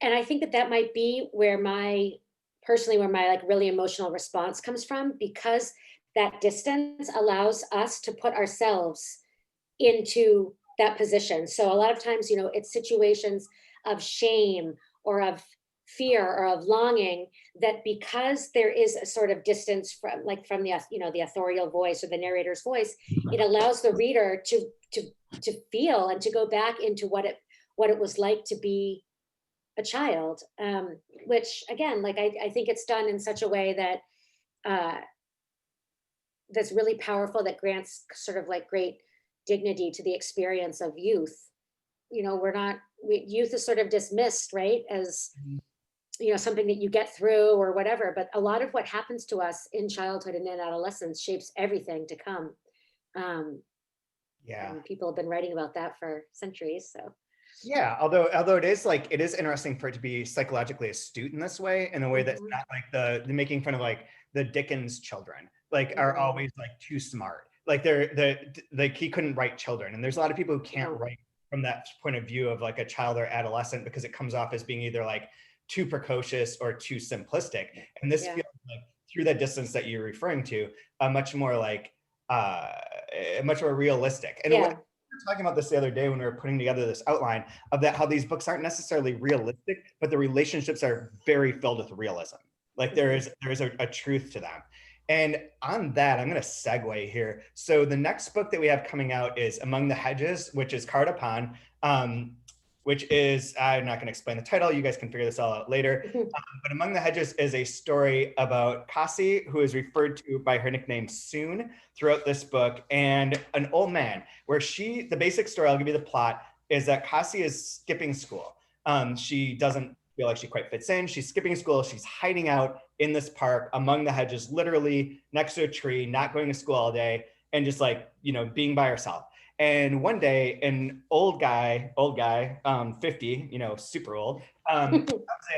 S3: And I think that might be where my like really emotional response comes from, because that distance allows us to put ourselves into that position. So a lot of times, it's situations of shame or of fear or of longing, that because there is a sort of distance from the authorial voice or the narrator's voice, it allows the reader to feel and to go back into what it was like to be a child, which again, like I think it's done in such a way that that's really powerful, that grants sort of like great dignity to the experience of youth. Youth is sort of dismissed, right, as something that you get through or whatever, but a lot of what happens to us in childhood and in adolescence shapes everything to come. And people have been writing about that for centuries. So
S2: yeah, although it is interesting for it to be psychologically astute in this way, in a way that's not like the making fun of like the Dickens children, like are always like too smart, like he couldn't write children, and there's a lot of people who can't write from that point of view of like a child or adolescent, because it comes off as being either like too precocious or too simplistic. And this feels like, through that distance that you're referring to, much more realistic. And we were talking about this the other day when we were putting together this outline of that, how these books aren't necessarily realistic, but the relationships are very filled with realism. Like there is a truth to them. And on that, I'm going to segue here. So the next book that we have coming out is Among the Hedges, which is card upon, which is, I'm not going to explain the title. You guys can figure this all out later. But Among the Hedges is a story about Cassie, who is referred to by her nickname Soon throughout this book, and an old man, where the basic story, I'll give you the plot, is that Cassie is skipping school. She doesn't feel like she quite fits in. She's skipping school. She's hiding out in this park among the hedges, literally next to a tree, not going to school all day, and just like, being by herself. And one day, an old guy, 50, super old, comes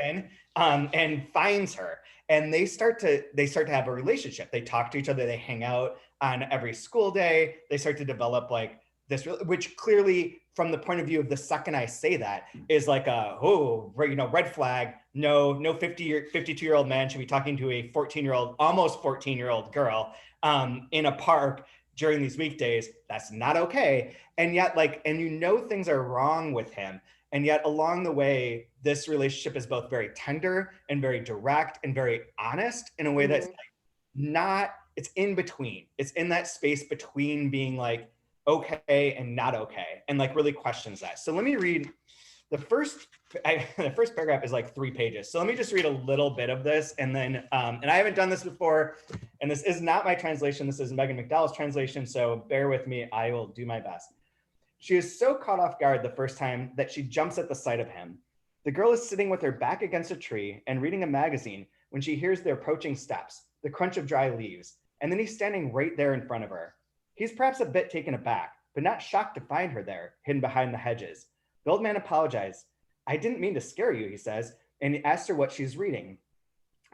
S2: in and finds her, and they start to have a relationship. They talk to each other. They hang out on every school day. They start to develop like this, which clearly, from the point of view of the second I say that, is like red flag. No 52-year-old man should be talking to a almost 14-year-old girl in a park during these weekdays. That's not okay. And yet, things are wrong with him. And yet along the way, this relationship is both very tender and very direct and very honest in a way that's like it's in between. It's in that space between being like okay and not okay, and like really questions that. So let me read the first paragraph is like 3 pages. So let me just read a little bit of this, and then, and I haven't done this before, and this is not my translation. This is Megan McDowell's translation, so bear with me. I will do my best. She is so caught off guard the first time that she jumps at the sight of him. The girl is sitting with her back against a tree and reading a magazine when she hears the approaching steps, the crunch of dry leaves, and then he's standing right there in front of her. He's perhaps a bit taken aback, but not shocked to find her there, hidden behind the hedges. The old man apologized. I didn't mean to scare you, he says, and he asks her what she's reading.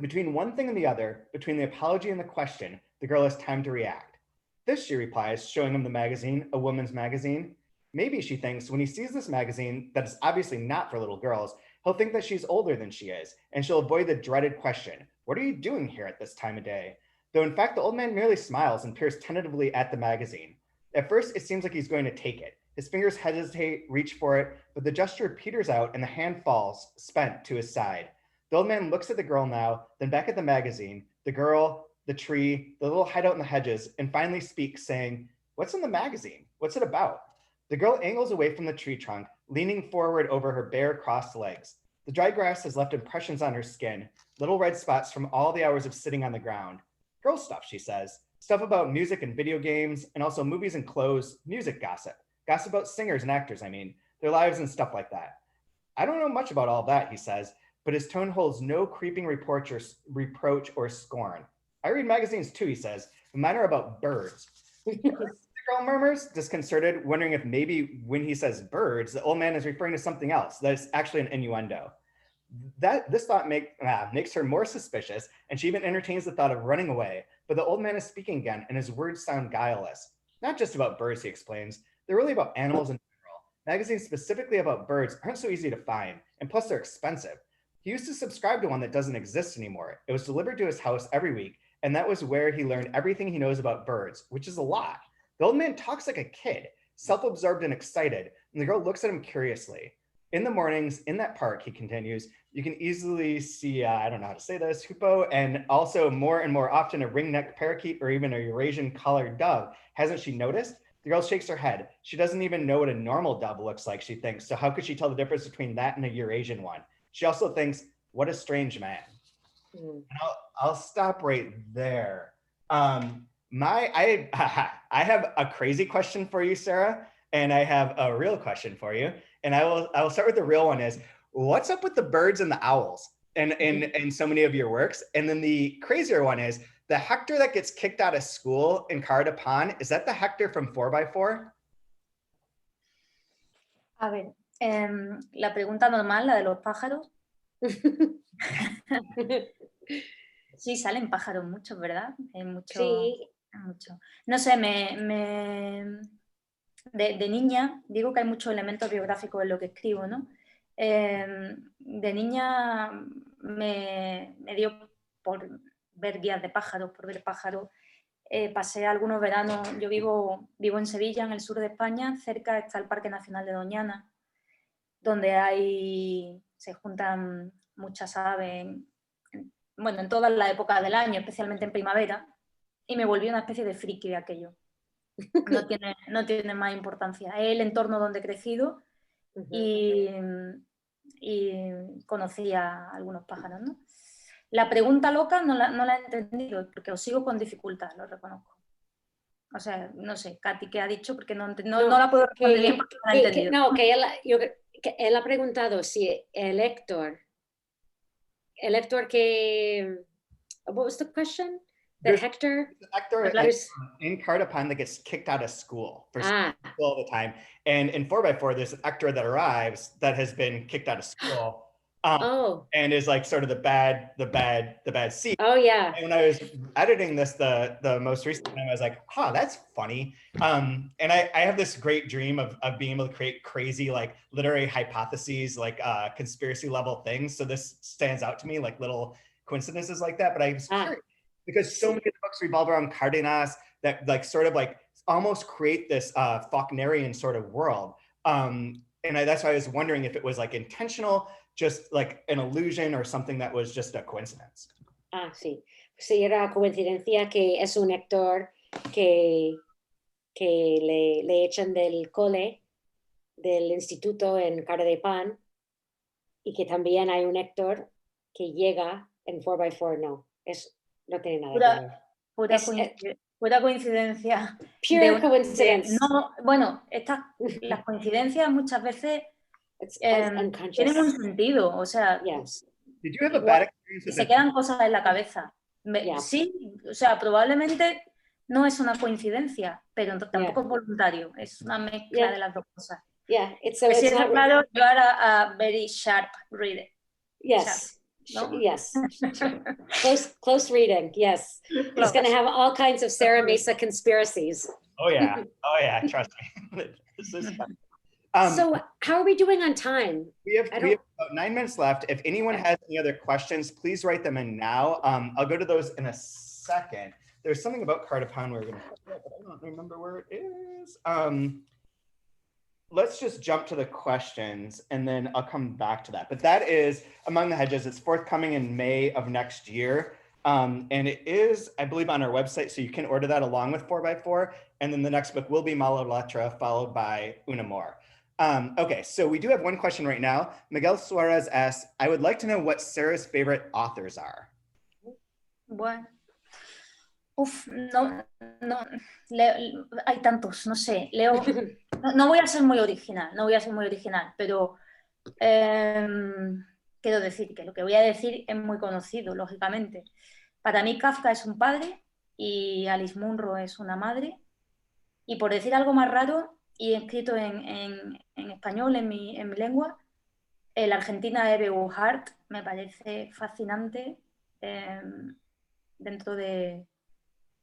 S2: Between one thing and the other, between the apology and the question, the girl has time to react. This, she replies, showing him the magazine, a woman's magazine. Maybe, she thinks, when he sees this magazine that is obviously not for little girls, he'll think that she's older than she is, and she'll avoid the dreaded question, what are you doing here at this time of day? Though in fact, the old man merely smiles and peers tentatively at the magazine. At first, it seems like he's going to take it. His fingers hesitate, reach for it, but the gesture peters out and the hand falls, spent, to his side. The old man looks at the girl now, then back at the magazine, the girl, the tree, the little hideout in the hedges, and finally speaks, saying, what's in the magazine? What's it about? The girl angles away from the tree trunk, leaning forward over her bare, crossed legs. The dry grass has left impressions on her skin, little red spots from all the hours of sitting on the ground. Girl stuff, she says. Stuff about music and video games, and also movies and clothes, music gossip. Gossip about singers and actors, their lives and stuff like that. I don't know much about all that, he says, but his tone holds no creeping reproach or scorn. I read magazines too, he says, but mine are about birds. The girl murmurs, disconcerted, wondering if maybe when he says birds, the old man is referring to something else that is actually an innuendo. This thought makes her more suspicious, and she even entertains the thought of running away, but the old man is speaking again, and his words sound guileless. Not just about birds, he explains. They're really about animals in general. Magazines specifically about birds aren't so easy to find, and plus they're expensive. He used to subscribe to one that doesn't exist anymore. It was delivered to his house every week, and that was where he learned everything he knows about birds, which is a lot. The old man talks like a kid, self-absorbed and excited, and the girl looks at him curiously. In the mornings, in that park, he continues, you can easily see, I don't know how to say this, hoopoe, and also more and more often a ring-necked parakeet or even a Eurasian collared dove. Hasn't she noticed? The girl shakes her head. She doesn't even know what a normal dove looks like, she thinks, so how could she tell the difference between that and a Eurasian one? She also thinks, what a strange man. And I'll stop right there. I have a crazy question for you, Sarah, and I have a real question for you. And I will start with the real one is, what's up with the birds and the owls in so many of your works? And then the crazier one is, the Hector that gets kicked out of school in Cardapan, is that the Hector from 4x4?
S4: A ver, la pregunta normal, la de los pájaros. Sí, salen pájaros muchos, ¿verdad?
S3: Sí.
S4: Mucho. No sé, de niña, digo que hay muchos elementos biográficos en lo que escribo, ¿no? De niña me dio por ver guías de pájaros, por ver pájaros. Pasé algunos veranos, yo vivo en Sevilla, en el sur de España, cerca está el Parque Nacional de Doñana, donde se juntan muchas aves, en todas las épocas del año, especialmente en primavera, y me volví una especie de friki de aquello. No tiene más importancia. Es el entorno donde he crecido y conocí a algunos pájaros, ¿no? La pregunta loca no la he entendido, porque os sigo con dificultad, lo reconozco. O sea, no sé, Katy, ¿qué ha dicho? Porque no la puedo responder bien porque no la he entendido.
S3: Que él ha preguntado si el Héctor que... What was the question? That Hector
S2: in Cardapan that gets kicked out of school for school all the time. And in 4x4, there's an Hector that arrives that has been kicked out of school. And is like sort of the bad seed.
S3: Oh yeah.
S2: And when I was editing this, the most recent time, I was like, that's funny. And I have this great dream of being able to create crazy like literary hypotheses, like conspiracy level things. So this stands out to me, like little coincidences like that. But I was curious because so many of the books revolve around Cardenas that like sort of like almost create this Faulknerian sort of world. And that's why I was wondering if it was like intentional, just like an illusion or something that was just a coincidence.
S3: Sí. si era coincidencia que es un Héctor que le echan del cole, del instituto en Cara de Pan, y que también hay un Héctor que llega en 4x4, no tiene nada que ver.
S4: Pura coincidencia.
S3: Pure coincidence.
S4: No, bueno, las coincidencias muchas veces tienen un sentido, o sea,
S3: Yes.
S2: Did you have a bad experience with
S4: se quedan cosas en la cabeza.
S3: Yeah.
S4: Sí, o sea, probablemente no es una coincidencia, pero tampoco es voluntario, es una mezcla de las dos cosas.
S3: Yeah, it's
S4: not claro, you are a very sharp reader.
S3: Yes.
S4: Sharp, ¿no?
S3: Yes. Close reading. Yes. It's going to have all kinds of Sara Mesa conspiracies.
S2: Oh yeah. Trust me. This is fun.
S3: So how are we doing on time?
S2: We have about 9 minutes left. If anyone has any other questions, please write them in now. I'll go to those in a second. There's something about Cardapan we're going to talk about, but I don't remember where it is. Let's just jump to the questions and then I'll come back to that. But that is Among the Hedges. It's forthcoming in May of next year. And it is, I believe, on our website. So you can order that along with 4x4. And then the next book will be Mala Letra, followed by Una More. Okay, so we do have one question right now. Miguel Suarez asks, I would like to know what Sarah's favorite authors are.
S4: Bueno. No, hay tantos, no sé, leo, no voy a ser muy original, pero quiero decir que lo que voy a decir es muy conocido, lógicamente. Para mí Kafka es un padre y Alice Munro es una madre, y por decir algo más raro, y escrito en español, en mi lengua, la argentina Eve Hart me parece fascinante dentro de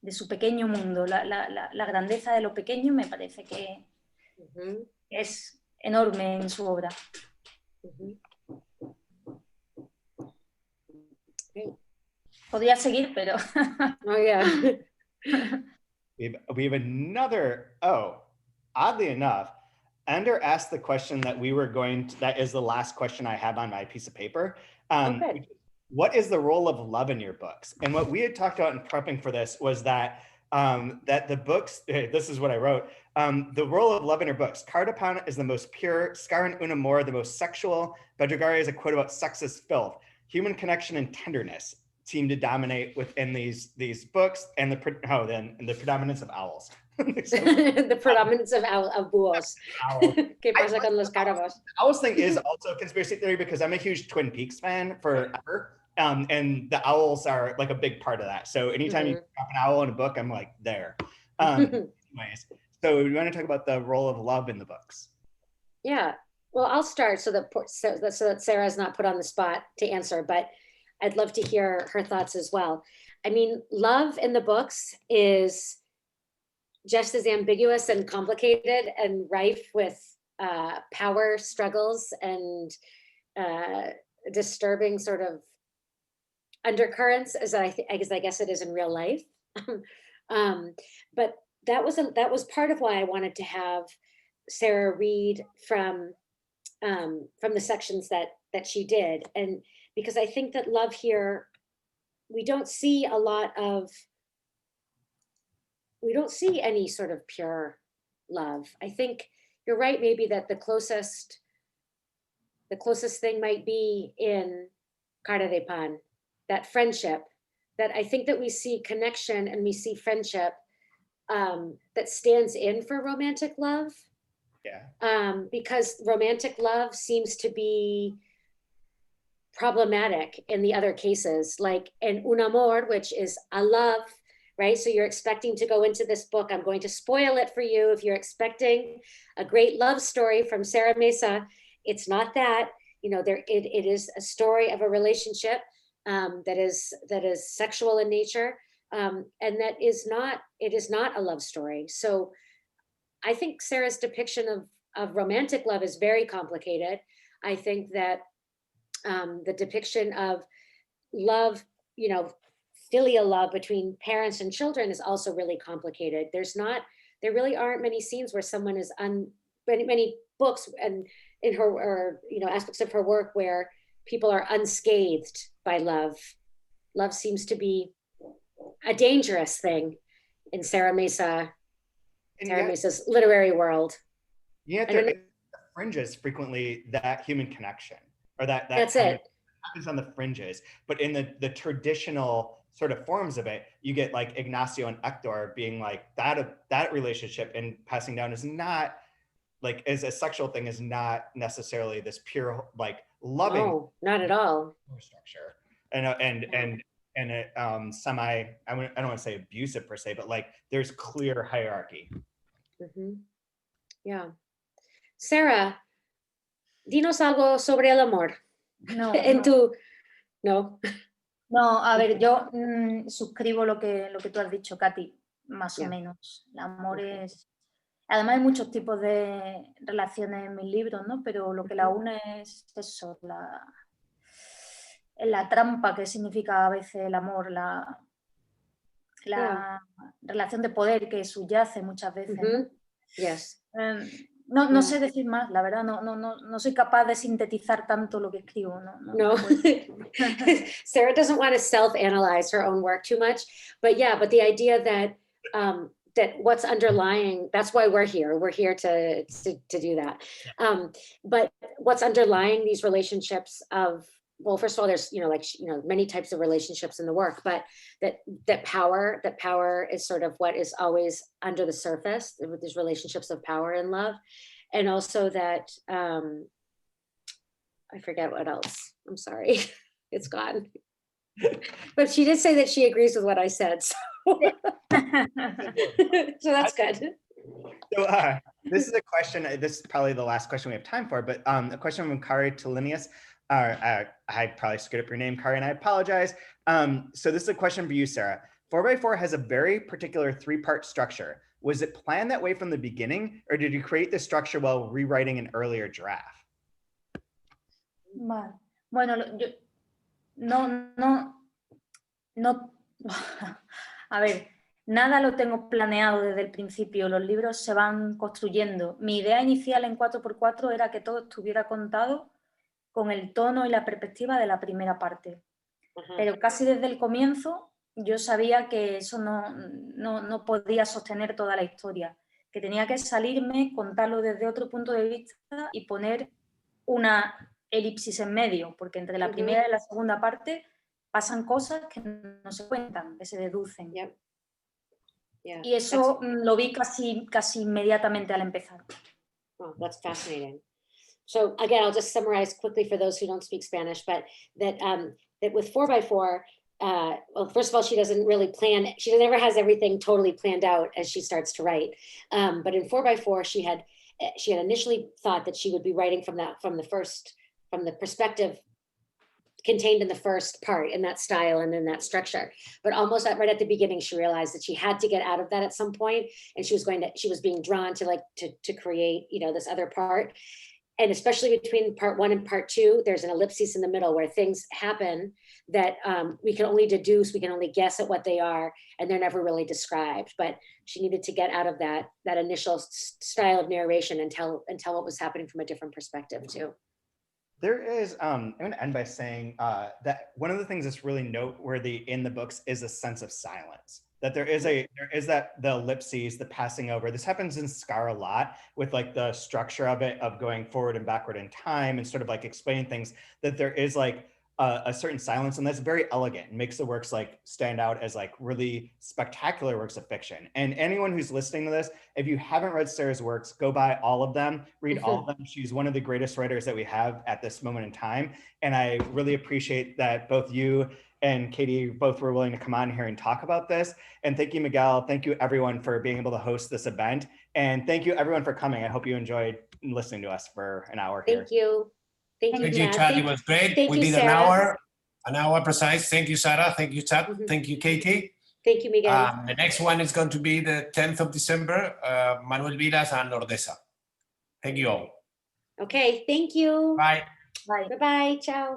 S4: su pequeño mundo. La grandeza de lo pequeño me parece que es enorme en su obra. Podría seguir, pero...
S3: Oh, yeah.
S2: We have another, oddly enough, Ender asked the question that that is the last question I have on my piece of paper.
S3: Okay.
S2: What is the role of love in your books? And what we had talked about in prepping for this was that that the books, this is what I wrote, the role of love in her books. Cardapan is the most pure, Scar and Una More the most sexual, Bedregaria is a quote about sexist filth. Human connection and tenderness seem to dominate within these books, and the predominance of owls.
S3: The predominance of búhos. ¿Qué pasa con los cárabos?
S2: The owls thing is also a conspiracy theory because I'm a huge Twin Peaks fan forever. And the owls are like a big part of that. So anytime you drop an owl in a book, I'm like there. Anyways, so you want to talk about the role of love in the books?
S3: Yeah, well, I'll start so that Sarah's not put on the spot to answer, but I'd love to hear her thoughts as well. I mean, love in the books is just as ambiguous and complicated and rife with power struggles and disturbing sort of undercurrents as I guess it is in real life. But that was part of why I wanted to have Sarah read from the sections that she did, and because I think that love here, we don't see any sort of pure love. I think you're right, maybe that the closest thing might be in Cara de Pan, that friendship, that I think that we see connection and we see friendship that stands in for romantic love. Yeah. Because romantic love seems to be problematic in the other cases, like in Un Amor, which is a love, right? So you're expecting to go into this book. I'm going to spoil it for you. If you're expecting a great love story from Sara Mesa, it's not that. You know, it is a story of a relationship that is sexual in nature, and it is not a love story. So I think Sarah's depiction of romantic love is very complicated. I think that the depiction of love, you know, filial love between parents and children is also really complicated. There really aren't many scenes where someone is many books and in her, or, you know, aspects of her work where people are unscathed by love. Love seems to be a dangerous thing in Sara
S2: And yet,
S3: Mesa's literary world.
S2: yet there is the fringes frequently that human connection, or that
S3: That's it.
S2: happens on the fringes. But in the traditional sort of forms of it, you get like Ignacio and Hector being like that relationship and passing down is not like, as a sexual thing, is not necessarily this pure like loving.
S3: No, not at all.
S2: Structure and it semi, I don't want to say abusive per se, but like there's clear hierarchy.
S3: Yeah. Sara, dinos algo sobre el amor.
S4: No,
S3: No.
S4: no, a ver, yo suscribo lo que tú has dicho, Katy, más o menos. El amor es... Además hay muchos tipos de relaciones en mis libros, ¿no? Pero lo que la une es eso, la trampa que significa a veces el amor, la relación de poder que subyace muchas veces, ¿no?
S3: Yes.
S4: No sé decir más, la verdad, no soy capaz de sintetizar tanto lo que escribo.
S3: No. Sara doesn't want to self-analyze her own work too much, but the idea that that what's underlying, that's why we're here. We're here to do that. But what's underlying these relationships of, well, first of all, there's many types of relationships in the work, but that power is sort of what is always under the surface with these relationships of power and love, and also that I forget what else. I'm sorry, it's gone. But she did say that she agrees with what I said, so so that's good.
S2: So this is a question. This is probably the last question we have time for, but a question from Kari Talinius. I probably screwed up your name, Kari, and I apologize. So this is a question for you, Sara. 4x4 has a very particular 3-part structure. Was it planned that way from the beginning, or did you create the structure while rewriting an earlier draft?
S4: Vale. Bueno, yo no, a ver, nada lo tengo planeado desde el principio, los libros se van construyendo. Mi idea inicial en 4x4 era que todo estuviera contado con el tono y la perspectiva de la primera parte. Pero casi desde el comienzo yo sabía que eso no podía sostener toda la historia, que tenía que salirme, contarlo desde otro punto de vista y poner una elipsis en medio, porque entre la primera y la segunda parte pasan cosas que no se cuentan, que se deducen. Y eso lo vi casi inmediatamente al empezar.
S3: Oh, that's fascinating. So again, I'll just summarize quickly for those who don't speak Spanish, but that with 4x4, well, first of all, she doesn't really plan. She never has everything totally planned out as she starts to write. But in 4x4, she had initially thought that she would be writing from the perspective contained in the first part, in that style and in that structure. But almost right at the beginning, she realized that she had to get out of that at some point, and she was being drawn to create, this other part. And especially between part 1 and part 2, there's an ellipsis in the middle where things happen that we can only deduce, we can only guess at what they are, and they're never really described. But she needed to get out of that initial style of narration and tell what was happening from a different perspective too.
S2: There is, I'm going to end by saying that one of the things that's really noteworthy in the books is a sense of silence. That there is the ellipses, the passing over. This happens in Scar a lot with like the structure of it, of going forward and backward in time and sort of like explaining things, that there is like a certain silence, and that's very elegant and makes the works like stand out as like really spectacular works of fiction. And anyone who's listening to this, if you haven't read Sara's works, go buy all of them, read all of them. She's one of the greatest writers that we have at this moment in time. And I really appreciate that both you and Katie both were willing to come on here and talk about this. And thank you, Miguel. Thank you, everyone, for being able to host this event. And thank you, everyone, for coming. I hope you enjoyed listening to us for an hour here.
S3: Thank you.
S1: Thank you, Chad. It was great. We did an hour precise. Thank you, Sara. Thank you, Chad. Thank you, Katie.
S3: Thank you, Miguel.
S1: The next one is going to be the 10th of December, Manuel Vilas and Ordesa. Thank you all.
S3: Okay, thank you.
S1: Bye.
S4: Bye.
S3: Bye-bye. Ciao.